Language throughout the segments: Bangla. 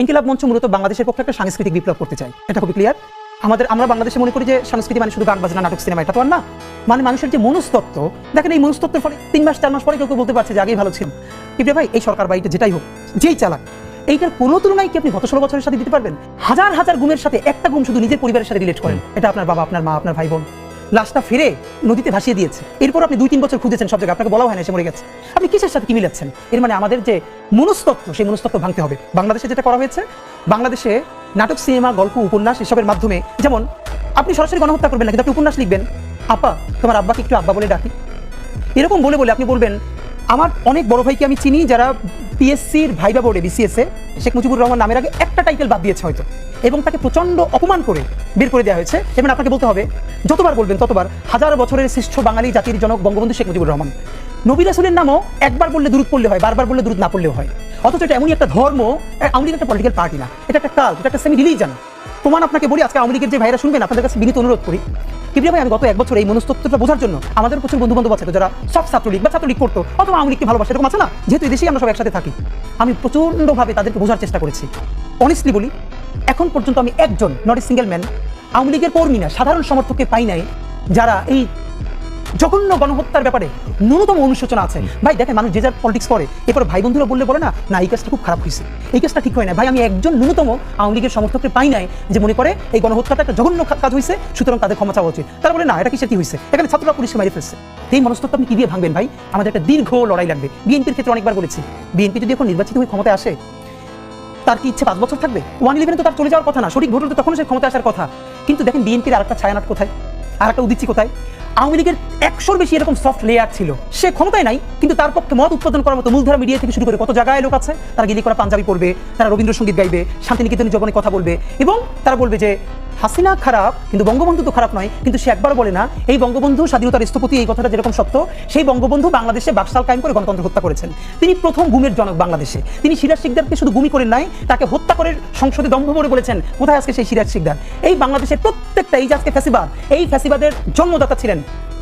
ইনকিলাব মঞ্চ মূলত বাংলাদেশের পক্ষে একটা সাংস্কৃতিক বিপ্লব করতে চায়, এটা খুবই ক্লিয়ার। আমরা বাংলাদেশে মনে করি যে সংস্কৃতি মানে শুধু গান বাজনা, নাটক, সিনেমা, এটা তো আর না। মানে মানুষের যে মনস্তত্ত্ব, দেখেন এই মনস্তত্ত্বের ফলে 3 মাস 4 মাস পরে কেউ বলতে পারছে যে আগেই ভালো ছিল। কিপ্রিয়া ভাই, এই সরকার বাড়িটা যেটাই হোক, যেই চালাক, এইটার কোনো তুলনায় কি আপনি গত 16 বছরের সাথে দিতে পারবেন? হাজার হাজার গুমের সাথে একটা গুম শুধু নিজের পরিবারের সাথে রিলেট করেন, এটা আপনার বাবা, আপনার মা, আপনার ভাই বোন, লাশটা ফিরে নদীতে ভাসিয়ে দিয়েছে। এরপর আপনি 2-3 বছর খুঁজেছেন সব জায়গায়, আপনাকে বলা হয় না সে মরে গেছে। আপনি কিসের সাথে কি মিলাচ্ছেন? এর মানে আমাদের যে মনস্তত্ত্ব, সেই মনস্তত্ত্ব ভাঙতে হবে। বাংলাদেশে যেটা করা হয়েছে, বাংলাদেশে নাটক, সিনেমা, গল্প, উপন্যাস এসবের মাধ্যমে, যেমন আপনি সরাসরি গণহত্যা করবেন না, কিন্তু আপনি উপন্যাস লিখবেন, আপা তোমার আব্বাকে একটু আব্বা বলে ডাকি, এরকম বলে বলে আপনি বলবেন। আমার অনেক বড় ভাইকে আমি চিনি যারা পিএসসির ভাইবা বোর্ডে, বিসিএসে শেখ মুজিবুর রহমান নামের আগে একটা টাইটেল বাদ দিয়েছে হয়তো, এবং তাকে প্রচন্ড অপমান করে বের করে দেওয়া হয়েছে। এবং আপনাকে বলতে হবে, যতবার বলবেন ততবার, হাজার বছরের শ্রেষ্ঠ বাঙালি জাতির জনক বঙ্গবন্ধু শেখ মুজিবুর রহমান। নবী রাসূলের নামও একবার বললে দুরূদ পড়লে হয়, বারবার বললে দুরূদ না পড়লেও হয়। অথচ এটা এমনই একটা ধর্ম, আওয়ামী লীগ একটা পলিটিক্যাল পার্টি না, এটা একটা কাল, এটা একটা সেমি রিলিজন। প্রমাণ আপনাকে বলি, আজকে আওয়ামী লীগের যে ভাইরা শুনবেন, আপনাদের কাছে বিনীত অনুরোধ করি, কিপ্রিয়া ভাই, আমি গত 1 বছর এই মনস্তত্ত্বটা বোঝার জন্য, আমাদের প্রচুর বন্ধু বান্ধব আছে যারা সব ছাত্রলীগ বা ছাত্রলীগ করতো, অথবা আওয়ামী লীগকে ভালোবাসে, এরকম আছে না? যেহেতু এই দেশেই আমরা সব একসাথে থাকি, আমি প্রচণ্ডভাবে তাদেরকে বোঝার চেষ্টা করেছি। অনেস্টলি বলি, এখন পর্যন্ত আমি একজন, not a single man, Awami লীগের কর্মী না, সাধারণ সমর্থককে পাই নাই যারা এই জঘন্য গণহত্যার ব্যাপারে ন্যূনতম অনুশোচনা আছে। ভাই দেখেন, মানুষ যে যার পলিটিক্স করে, এরপর ভাই বন্ধুরা বললে বলে না, না এই কাজটা খুব খারাপ হয়েছে, এই কাজটা ঠিক হয় না। ভাই, আমি একজন ন্যূনতম আওয়ামী লীগের সমর্থককে পাই নাই যে মনে করে এই গণহত্যাটা একটা জঘন্য কাজ হয়েছে, সুতরাং তাদের ক্ষমা চাওয়া উচিত। তারা বলে না, এটা কিসের কি হয়েছে, এখানে ছাত্ররা পুলিশকে মেরে ফেলছে। এই মনস্তত্ত্ব আপনি কি দিয়ে ভাঙবেন ভাই? আমাদের একটা দীর্ঘ লড়াই লাগবে। বিএনপির ক্ষেত্রে অনেকবার বলেছি, বিএনপি যদি এখন নির্বাচিত হয়ে ক্ষমতায় আসে, তার কি ইচ্ছে 5 বছর থাকবে? 1/11 তো তার চলে যাওয়ার কথা না, সঠিক ভোট হলে তো তখন সে ক্ষমতায় আসার কথা। কিন্তু দেখেন, বিএনপির আরেকটা ছায়ানট কোথায়, আরেকটা উদিচ্ছি কোথায়? আওয়ামী লীগের 100-র বেশি এরকম সফট লেয়ার ছিল, সে ক্ষমতায় নাই, কিন্তু তার পক্ষে মত উৎপাদন করার মতো মূলধারা মিডিয়া থেকে শুরু করে কত জায়গায় লোক আছে, তারা গিলি করা পাঞ্জাবি পড়বে, তারা রবীন্দ্রসঙ্গীত গাইবে, শান্তিনিকেতনের জগনে কথা বলবে, এবং তারা বলবে যে হাসিনা খারাপ কিন্তু বঙ্গবন্ধু তো খারাপ নয়। কিন্তু সে একবার বলে না, এই বঙ্গবন্ধু স্বাধীনতার স্থপতি, এই কথাটা যেরকম সত্য, সেই বঙ্গবন্ধু বাংলাদেশে বাকশাল কায়েম করে গণতন্ত্র হত্যা করেছেন। তিনি প্রথম গুমের জনক বাংলাদেশে। তিনি সিরাজ শিকদারকে শুধু গুমি করেন নাই, তাকে হত্যা করে সংসদে দম্ভ করে বলেছেন, কোথায় আজকে সেই সিরাজ শিকদার? এই বাংলাদেশের প্রত্যেকটা, এই যে আজকে ফ্যাসিবাদ, এই ফ্যাসিবাদের জন্মদাতা ছিলেন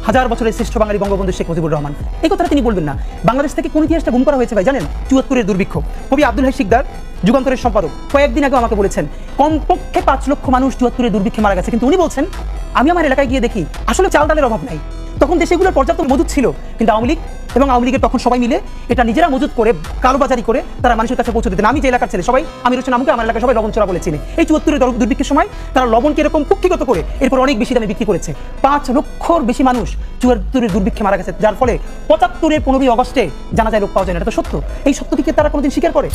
হাজার বছরের শ্রেষ্ঠ বাঙালি বঙ্গবন্ধু শেখ মুজিবুর রহমান। এই কথাটা তিনি বলবেন না। বাংলাদেশ থেকে কোন ইতিহাসটা গুম করা হয়েছে ভাই জানেন? 74-এর দুর্ভিক্ষ। কবি আব্দুল হাই শিকদার, যুগান্তরের সম্পাদক, কয়েকদিন আগে আমাকে বলেছেন কমপক্ষে 5 লক্ষ মানুষ 74-এর দুর্ভিক্ষে মারা গেছে। কিন্তু উনি বলছেন, আমি আমার এলাকায় গিয়ে দেখি আসলে চাল ডালের অভাব নাই। তখন দেশেগুলোর পর্যাপ্ত মজুদ ছিল, কিন্তু আওয়ামী লীগ এবং আওয়ামী লীগের তখন সবাই মিলে এটা নিজেরা মজুদ করে, কালোবাজারি করে তারা মানুষের কাছে পৌঁছে দিতেন। আমি যে এলাকার ছেলে, সবাই আমি রয়েছে নামকে, আমার এলাকায় সবাই লবণ চড়া বলে চিনি। এই 74-এর দুর্ভিক্ষের সময় তারা লবণকে এরকম কুক্ষিগত করে এরপর অনেক বেশি দামে বিক্রি করেছে। 5 লক্ষর বেশি মানুষ 74-এর দুর্ভিক্ষে মারা গেছে, যার ফলে 75-এর 15ই অগস্টে জানা যায় লোক পাওয়া যায় না। এটা তো সত্য। এই সত্যটিকে তারা কোনোদিন স্বীকার করে?